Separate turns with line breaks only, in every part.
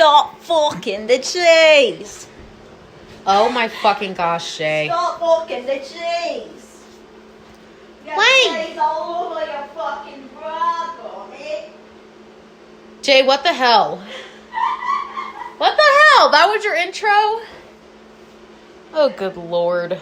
Stop fucking the cheese.
Oh my fucking gosh, Jay.
Stop fucking the cheese. You got cheese all over your fucking broccoli.
Jay, what the hell? What the hell? That was your intro? Oh, good lord.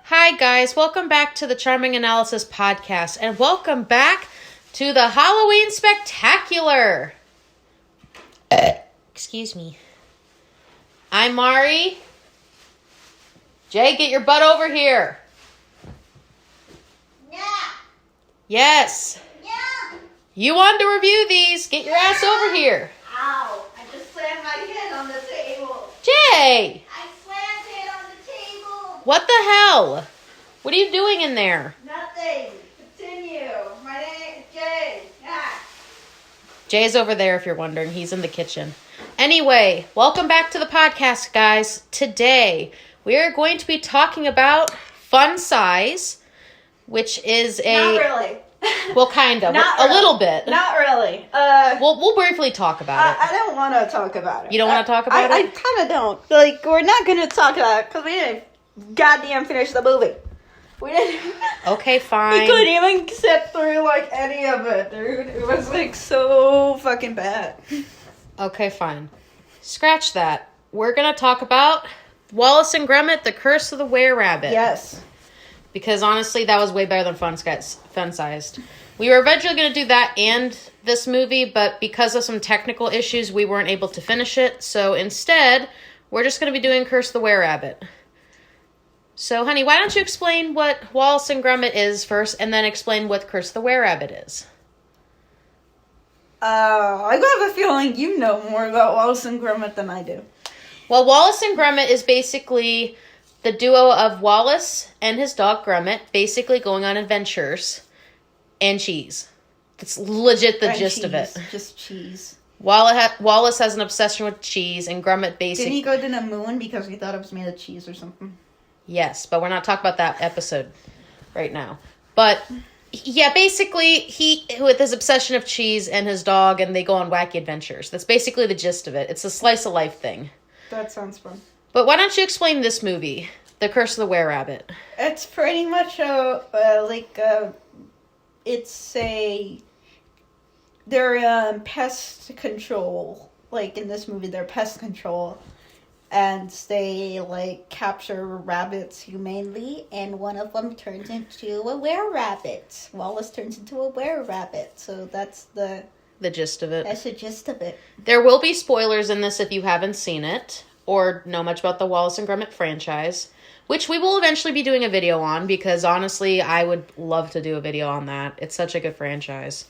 Hi, guys. Welcome back to the Charming Analysis Podcast, and welcome back to the Halloween Spectacular. Excuse me. I'm Mari. Jay, get your butt over here.
Yeah.
Yes.
Yeah.
You wanted to review these. Get your ass over here.
Ow. I just slammed my head on the table.
Jay.
I slammed it on the table.
What the hell? What are you doing in there?
Nothing. Continue. My name is Jay. Yeah.
Jay's over there if you're wondering. He's in the kitchen. Anyway, welcome back to the podcast, guys. Today, we are going to be talking about Fun Size, which is a...
Not really.
Well, kind of.
Not
a
really.
little bit.
Not really.
We'll briefly talk about it.
I don't want to talk about it.
You don't want to talk about
I
it?
kind of don't. Like, we're not going to talk about it because we didn't goddamn finish the movie. We didn't.
Okay, fine.
We couldn't even sit through, like, any of it, dude. It was, like, so fucking bad.
Okay, fine. Scratch that. We're going to talk about Wallace and Gromit, The Curse of the Wererabbit.
Yes.
Because, honestly, that was way better than Fun-Sized. We were eventually going to do that and this movie, but because of some technical issues, we weren't able to finish it. So, instead, we're just going to be doing Curse of the Wererabbit. So, honey, why don't you explain what Wallace and Gromit is first, and then explain what Curse of the Wererabbit is?
I have a feeling you know more about Wallace and Gromit than I do.
Well, Wallace and Gromit is basically the duo of Wallace and his dog Gromit basically going on adventures and cheese. It's legit the gist of it.
Just cheese.
Wallace has an obsession with cheese, and Gromit basically...
Didn't he go to the moon because he thought it was made of cheese or something?
Yes, but we're not talking about that episode right now. But... yeah, basically, he, with his obsession of cheese and his dog, and they go on wacky adventures. That's basically the gist of it. It's a slice of life thing.
That sounds fun.
But why don't you explain this movie, The Curse of the Wererabbit?
It's pretty much they're pest control. Like, in this movie, they're pest control. And they, like, capture rabbits humanely, and one of them turns into a wererabbit. Wallace turns into a wererabbit, so that's the
gist of it.
That's the gist of it.
There will be spoilers in this if you haven't seen it, or know much about the Wallace and Gromit franchise, which we will eventually be doing a video on, because honestly, I would love to do a video on that. It's such a good franchise.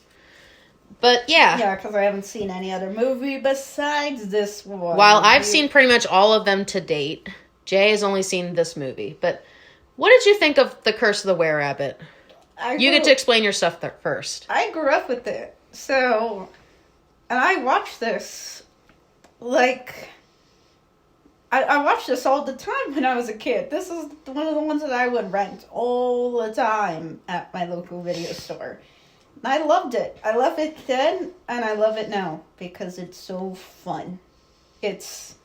But, yeah.
Yeah, because I haven't seen any other movie besides this one.
While I've seen pretty much all of them to date, Jay has only seen this movie. But what did you think of The Curse of the Wererabbit? You get to explain your stuff first.
I grew up with it. So, and I watched this, like, I watched this all the time when I was a kid. This is one of the ones that I would rent all the time at my local video store. I loved it. I loved it then, and I love it now, because it's so fun. It's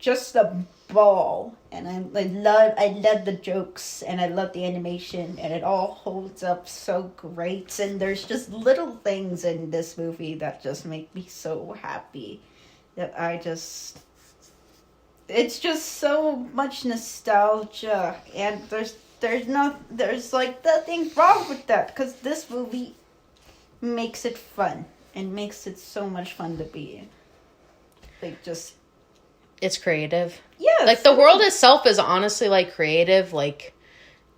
just a ball, and I love the jokes, and I love the animation, and it all holds up so great, and there's just little things in this movie that just make me so happy, that it's just so much nostalgia, and there's like nothing wrong with that, because this movie makes it fun and makes it so much fun to be. Like, just...
It's creative.
Yeah.
Like, the world itself is honestly, like, creative. Like,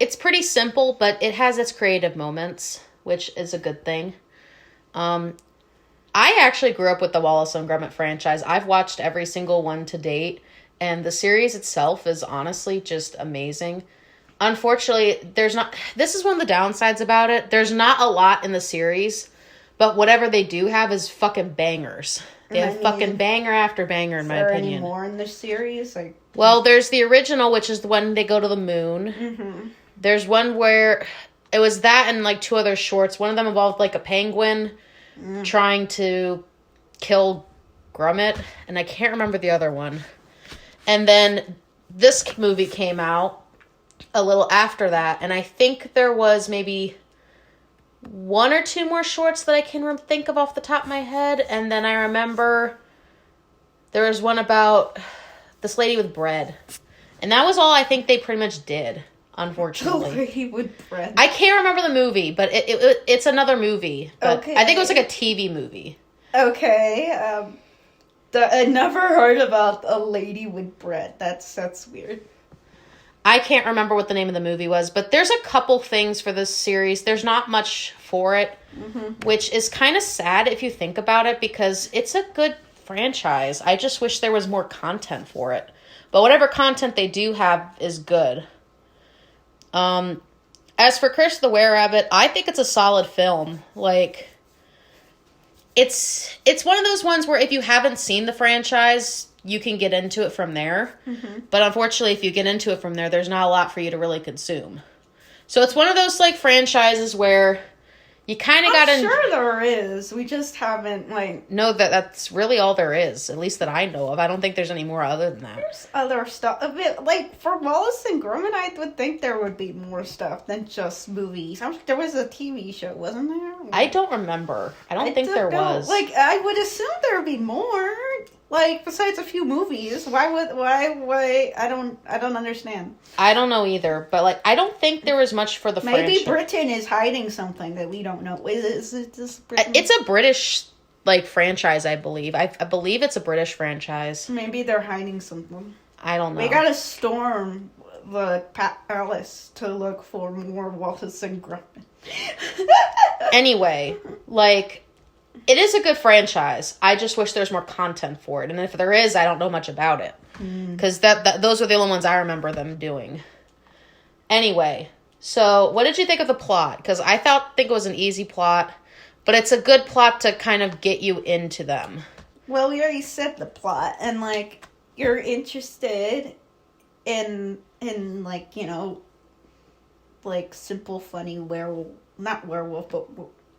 it's pretty simple, but it has its creative moments, which is a good thing. I actually grew up with the Wallace and Gromit franchise. I've watched every single one to date, and the series itself is honestly just amazing. Unfortunately, this is one of the downsides about it. There's not a lot in the series, but whatever they do have is fucking bangers. They have fucking banger after banger, in my opinion.
Is there any more in the series?
Well, there's the original, which is the one they go to the moon.
Mm-hmm.
There's one where it was that and, like, two other shorts. One of them involved, like, a penguin trying to kill Gromit, and I can't remember the other one. And then this movie came out a little after that, and I think there was maybe 1 or 2 more shorts that I can think of off the top of my head, and then I remember there was one about this lady with bread, and that was all I think they pretty much did, unfortunately.
The lady with bread.
I can't remember the movie, but it's another movie. But
Okay.
I think it was like a TV movie.
Okay, I never heard about a lady with bread. That's weird.
I can't remember what the name of the movie was, but there's a couple things for this series. There's not much for it, which is kind of sad if you think about it, because it's a good franchise. I just wish there was more content for it. But whatever content they do have is good. As for Curse of the Wererabbit, I think it's a solid film. Like, it's one of those ones where if you haven't seen the franchise, you can get into it from there. But unfortunately, if you get into it from there, there's not a lot for you to really consume. So it's one of those, like, franchises where you kind of got to...
I'm sure there is. We just haven't, like...
No, that's really all there is, at least that I know of. I don't think there's any more other than that.
There's other stuff. A bit, like, for Wallace and Gromit, I would think there would be more stuff than just movies. There was a TV show, wasn't there?
I don't remember. I don't think there was.
Like, I would assume there would be more. Like, besides a few movies. Why? I don't understand.
I don't know either, but, like, I don't think there was much for the franchise.
Maybe Britain is hiding something that we don't know. Is it this Britain?
It's a British, like, franchise, I believe. I believe it's a British franchise.
Maybe they're hiding something.
I don't know.
We gotta storm the palace to look for more Wallace and Gromit.
Anyway, like, it is a good franchise. I just wish there's more content for it. And if there is, I don't know much about it. Because those are the only ones I remember them doing. Anyway, so what did you think of the plot? Because I think it was an easy plot, but it's a good plot to kind of get you into them.
Well, we already said the plot, and, like, you're interested in like, you know, like, simple, funny not werewolf, but,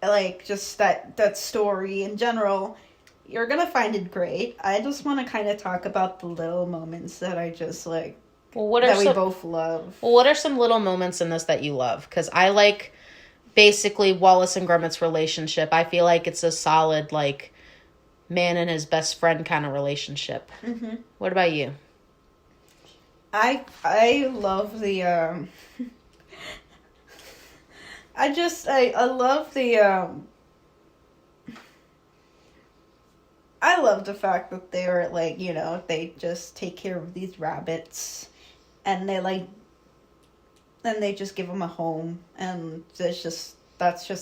like, just that story in general. You're gonna find it great. I just want to kind of talk about the little moments that I just, like, we both love.
Well, what are some little moments in this that you love? Because I like, basically, Wallace and Gromit's relationship. I feel like it's a solid, like, man and his best friend kind of relationship. What about you?
I love the I love the fact that they're, like, you know, they just take care of these rabbits, and they just give them a home, and that's just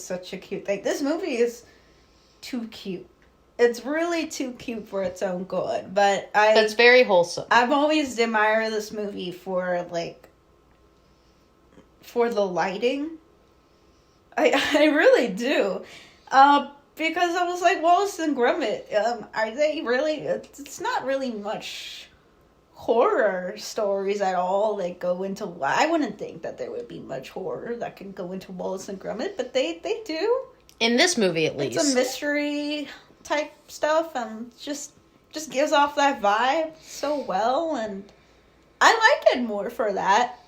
such a cute thing. This movie is too cute. It's really too cute for its own good, but
That's very wholesome.
I've always admired this movie for the lighting. I really do. Because I was like, Wallace and Gromit, are they really... It's not really much horror stories at all that go into... I wouldn't think that there would be much horror that can go into Wallace and Gromit, but they do.
In this movie, at least.
It's a mystery type stuff, and just gives off that vibe so well, and I like it more for that.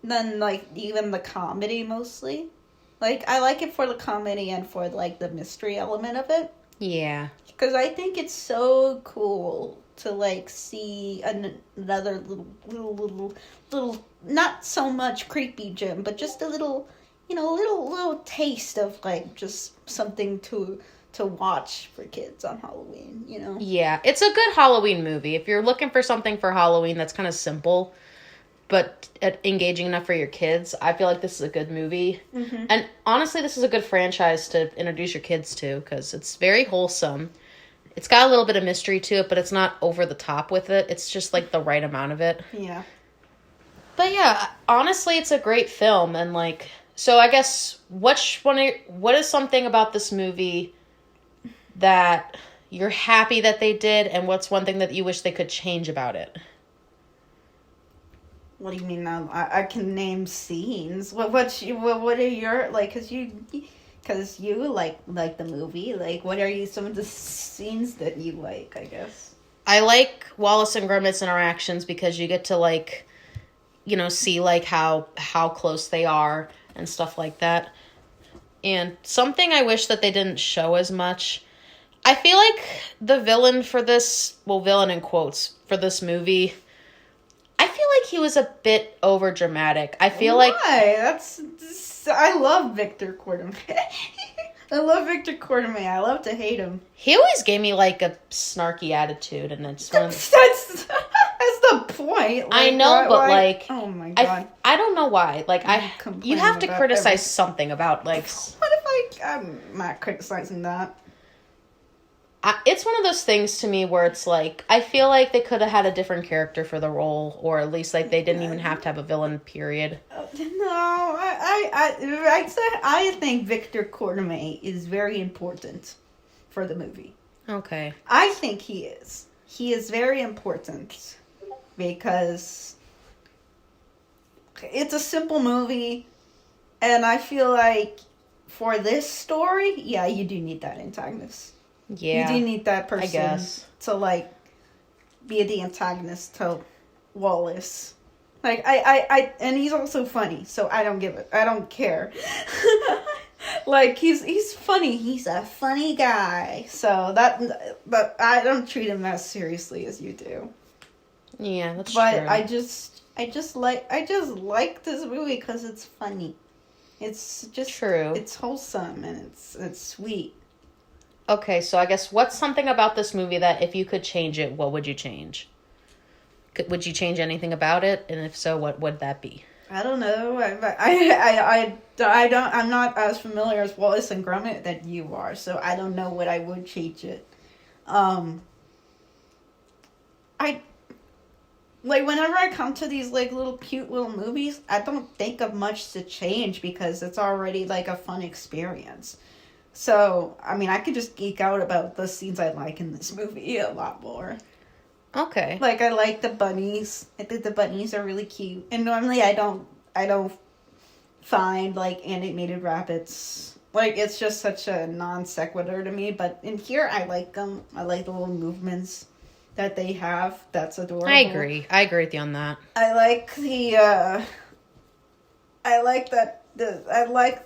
Than, like, even the comedy, mostly. Like, I like it for the comedy and for, like, the mystery element of it.
Yeah.
Because I think it's so cool to, like, see another little, not so much creepy Jim, but just a little, you know, little taste of, like, just something to watch for kids on Halloween, you know?
Yeah, it's a good Halloween movie. If you're looking for something for Halloween that's kind of simple, but engaging enough for your kids, I feel like this is a good movie. And honestly, this is a good franchise to introduce your kids to, because it's very wholesome. It's got a little bit of mystery to it, but it's not over the top with it. It's just, like, the right amount of it.
Yeah.
But yeah, honestly, it's a great film. And, like, so I guess, what is something about this movie that you're happy that they did, and what's one thing that you wish they could change about it?
What do you mean? I can name scenes. What are your, like? Because because you like the movie. Like, what are some of the scenes that you like, I guess?
I like Wallace and Gromit's interactions because you get to, like, see, like, how close they are and stuff like that. And something I wish that they didn't show as much, I feel like the villain for this, well, villain in quotes, for this movie, I feel like he was a bit over dramatic. I feel like...
Why? I love Victor Cordomay. I love Victor Cordomay. I love to hate him.
He always gave me, like, a snarky attitude, and it's one of...
That's the point. Like,
I know, but, like...
Oh, my God.
I don't know why. Like, you have to criticize something about, like...
What if I'm not criticizing that?
It's one of those things to me where it's like, I feel like they could have had a different character for the role, or at least, like, they didn't even have to have a villain, period.
No, I think Victor Cordomay is very important for the movie.
Okay.
I think he is. He is very important because it's a simple movie, and I feel like for this story, yeah, you do need that antagonist.
Yeah.
You do need that person,
I guess,
to, like, be the antagonist to Wallace. Like, I and he's also funny, so I don't care. Like, he's funny. He's a funny guy. So but I don't treat him as seriously as you do.
Yeah, that's
true. But I just like this movie because it's funny. It's just
true.
It's wholesome and it's sweet.
Okay, so I guess what's something about this movie that if you could change it, what would you change? Would you change anything about it? And if so, what would that be?
I don't know. I'm not as familiar as Wallace and Gromit that you are, so I don't know what I would change it. Whenever I come to these, like, little cute little movies, I don't think of much to change because it's already, like, a fun experience. So, I mean, I could just geek out about the scenes I like in this movie a lot more.
Okay.
Like, I like the bunnies. I think the bunnies are really cute. And normally I don't find, like, animated rabbits. Like, it's just such a non sequitur to me. But in here, I like them. I like the little movements that they have. That's adorable.
I agree with you on that.
I like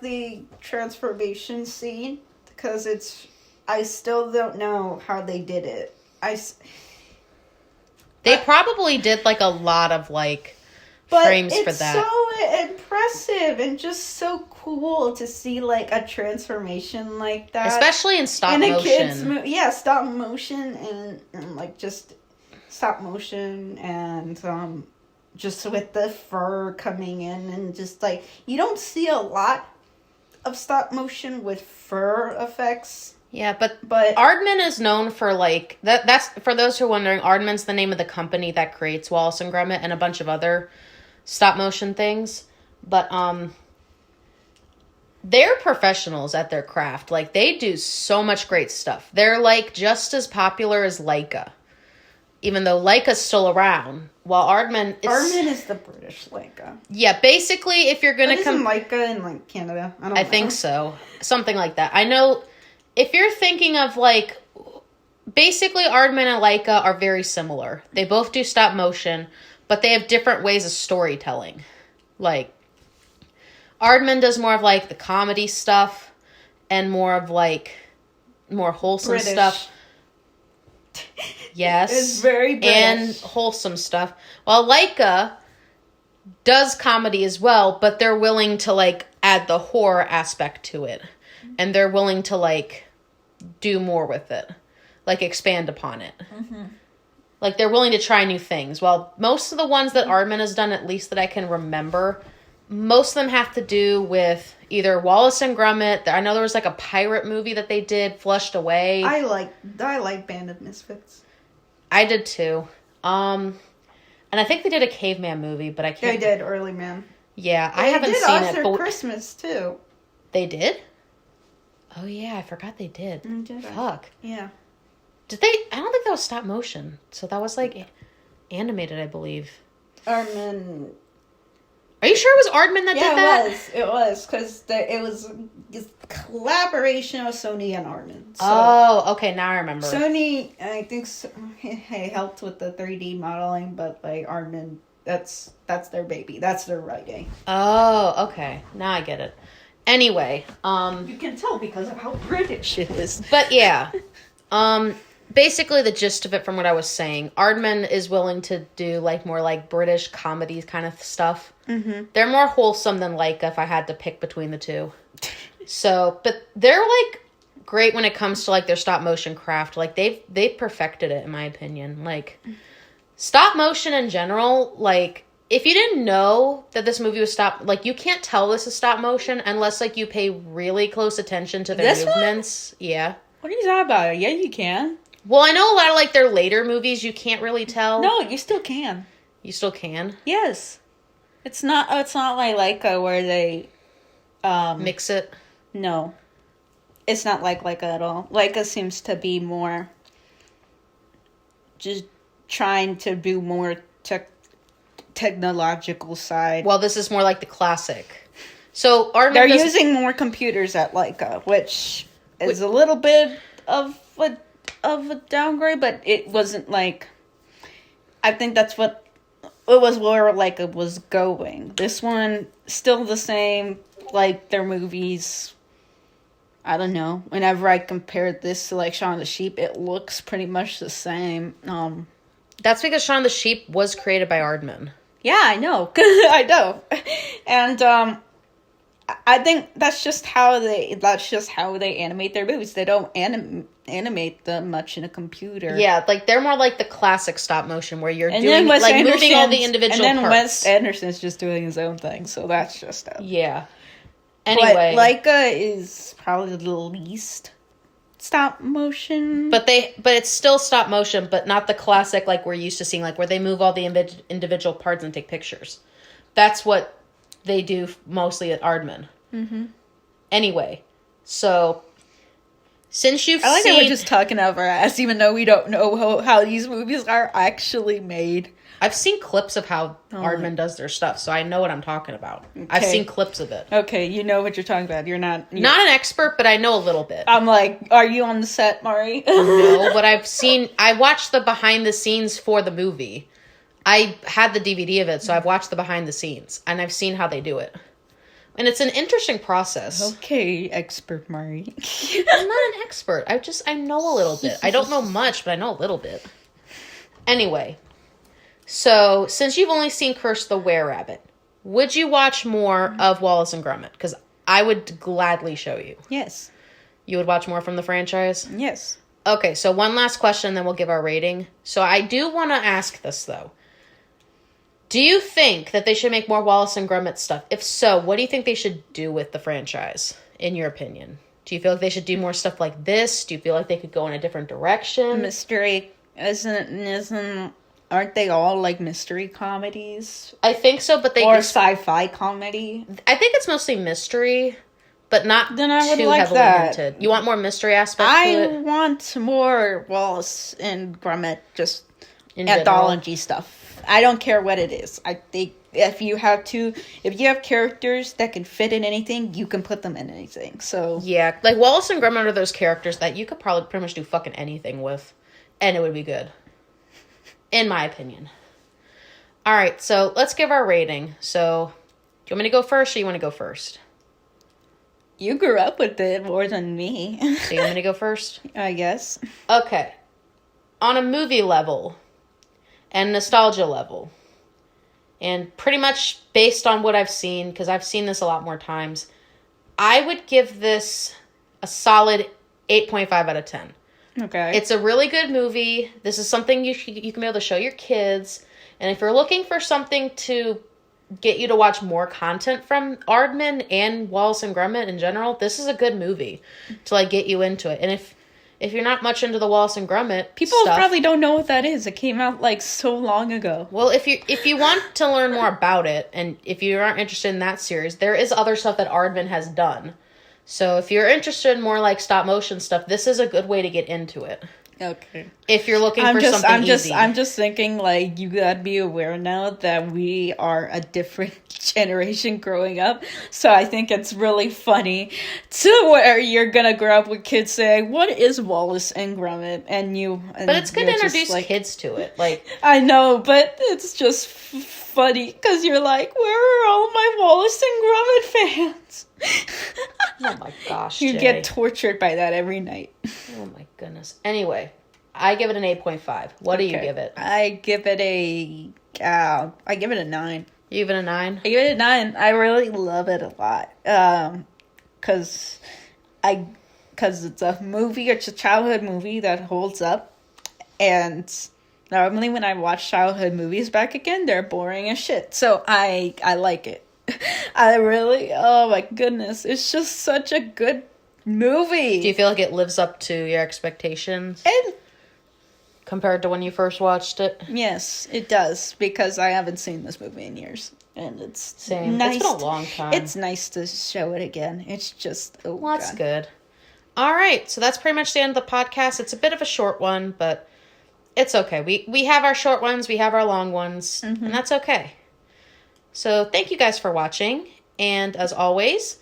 the transformation scene because I still don't know how they did it.
They probably did, like, a lot of, like, frames for that.
It's so impressive and just so cool to see, like, a transformation like that.
Especially in stop motion.
Stop motion and like, just stop motion and, just with the fur coming in and just, like, you don't see a lot of stop motion with fur effects.
Yeah, but Aardman is known for, like, that's, for those who are wondering, Aardman's the name of the company that creates Wallace and Gromit and a bunch of other stop motion things. But, they're professionals at their craft. Like, they do so much great stuff. They're, like, just as popular as Leica. Even though Leica's still around. While Aardman
is the British Leica.
Yeah, basically, if you're gonna
come... Isn't Leica in, like, Canada? I don't know.
I think so. Something like that. I know... If you're thinking of, like, basically Aardman and Leica are very similar. They both do stop motion, but they have different ways of storytelling. Like, Aardman does more of, like, the comedy stuff and more of, like, more wholesome
British
stuff. Yes.
It's very British.
And wholesome stuff. While Leica does comedy as well, but they're willing to, like, add the horror aspect to it. And they're willing to, like, do more with it. Like, expand upon it. Mm-hmm. Like, they're willing to try new things. While most of the ones that Aardman has done, at least that I can remember, most of them have to do with either Wallace and Gromit. I know there was, like, a pirate movie that they did, Flushed Away.
I like Band of Misfits.
I did, too. And I think they did a caveman movie, but I can't...
They did, Early Man.
Yeah, I haven't seen it.
But Christmas, too.
They did? Oh, yeah, I forgot they did. Fuck.
Yeah.
Did they? I don't think that was stop motion. So that was, like, animated, I believe.
Aardman
Are you sure it was Aardman that did that?
It was, because it was a collaboration with Sony and Aardman. So
Oh, okay, now I remember.
Sony, I think, helped with the 3D modeling, but like Aardman, that's their baby. That's their writing.
Oh, okay. Now I get it. Anyway,
you can tell because of how British it is.
But yeah, basically the gist of it from what I was saying, Aardman is willing to do like more like British comedies kind of stuff. Mm-hmm. They're more wholesome than Leica if I had to pick between the two. So, but they're like great when it comes to like their stop motion craft. Like they've perfected it in my opinion. Like stop motion in general, like if you didn't know that this movie was like you can't tell this is stop motion unless like you pay really close attention to their movements. One? Yeah.
What are you talking about? Yeah, you can.
Well, I know a lot of like their later movies you can't really tell.
No, you still can.
You still can?
Yes. It's not like Leica where they
mix it.
No. It's not like Leica at all. Leica seems to be more just trying to do more technological side.
Well, this is more like the classic. So Aardman
they're using more computers at Leica, which is a little bit of a downgrade, but it wasn't like. I think that's what it was where Leica was going. This one still the same, like their movies. I don't know. Whenever I compare this to like Shaun of the Sheep, it looks pretty much the same.
That's because Shaun of the Sheep was created by Aardman.
Yeah, I know. I know. And I think that's just how they animate their movies. They don't animate them much in a computer.
Yeah, like they're more like the classic stop motion where you're doing like moving all the individual parts. And then
Wes Anderson's just doing his own thing, so that's just it.
Yeah. Anyway,
but Leica is probably the least stop motion.
But it's still stop motion, but not the classic like we're used to seeing, like where they move all the individual parts and take pictures. That's what they do mostly at Aardman. Mm-hmm. Anyway, so since you've
I like that we're just talking out of our ass, even though we don't know how these movies are actually made.
I've seen clips of how Aardman does their stuff, so I know what I'm talking about. Okay. I've seen clips of it.
Okay, you know what you're talking about. You're not
an expert, but I know a little bit.
I'm like, are you on the set, Mari?
No, but I watched the behind the scenes for the movie. I had the DVD of it, so I've watched the behind the scenes, and I've seen how they do it. And it's an interesting process.
Okay, expert Mari.
I'm not an expert. I know a little bit. I don't know much, but I know a little bit. Anyway, so since you've only seen Curse the Wererabbit, would you watch more of Wallace and Gromit? Because I would gladly show you.
Yes.
You would watch more from the franchise?
Yes.
Okay, so one last question, then we'll give our rating. So I do want to ask this, though. Do you think that they should make more Wallace and Gromit stuff? If so, what do you think they should do with the franchise, in your opinion? Do you feel like they should do more stuff like this? Do you feel like they could go in a different direction?
Mystery, aren't they all like mystery comedies?
I think so, but
or sci-fi comedy.
I think it's mostly mystery, but not
then I would
too
like
heavily
that.
hinted. You want more mystery aspect to it?
I want more Wallace and Gromit, just anthology stuff. I don't care what it is. I think if you have characters that can fit in anything, you can put them in anything. So
yeah, like Wallace and Gromit are those characters that you could probably pretty much do fucking anything with, and it would be good, in my opinion. All right, so let's give our rating. So, do you want me to go first, or you want to go first?
You grew up with it more than me.
So you want me to go first?
I guess.
Okay. On a movie level and nostalgia level, and pretty much based on what I've seen, because I've seen this a lot more times, I would give this a solid 8.5 out of 10.
Okay.
It's a really good movie. This is something you can be able to show your kids. And if you're looking for something to get you to watch more content from Aardman and Wallace and Gromit in general, this is a good movie to like get you into it. And if you're not much into the Wallace and Gromit
people
stuff,
probably don't know what that is. It came out like so long ago.
Well, if you want to learn more about it, and if you aren't interested in that series, there is other stuff that Aardman has done. So if you're interested in more like stop motion stuff, this is a good way to get into it.
Okay.
If you're looking for something easy.
I'm just thinking, like, you gotta be aware now that we are a different generation growing up. So I think it's really funny to where you're gonna grow up with kids saying, "What is Wallace and Gromit?"
But it's good to introduce kids to it. Like,
I know, but it's just funny because you're like, "Where are all my Wallace and Gromit fans?"
oh my gosh,
You
Jay.
get tortured by that every night.
Oh my goodness. Anyway, I give it an 8.5. What do you give it?
I give it a 9.
You give it a 9?
I give it a 9. I really love it a lot. Cause it's a movie, it's a childhood movie that holds up. And normally when I watch childhood movies back again, they're boring as shit. So I like it. I really, oh my goodness, it's just such a good movie.
Do you feel like it lives up to your expectations?
And
compared to when you first watched it?
yes, it does, because I haven't seen this movie in years. And it's
Same.
nice.
It's been a long time.
It's nice to show it again. It's just, oh
well, that's
God.
good. All right, so that's pretty much the end of the podcast. It's a bit of a short one, but it's okay. We have our short ones, we have our long ones, and that's okay. So thank you guys for watching, and as always,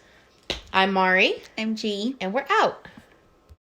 I'm Mari.
I'm G.
And we're out.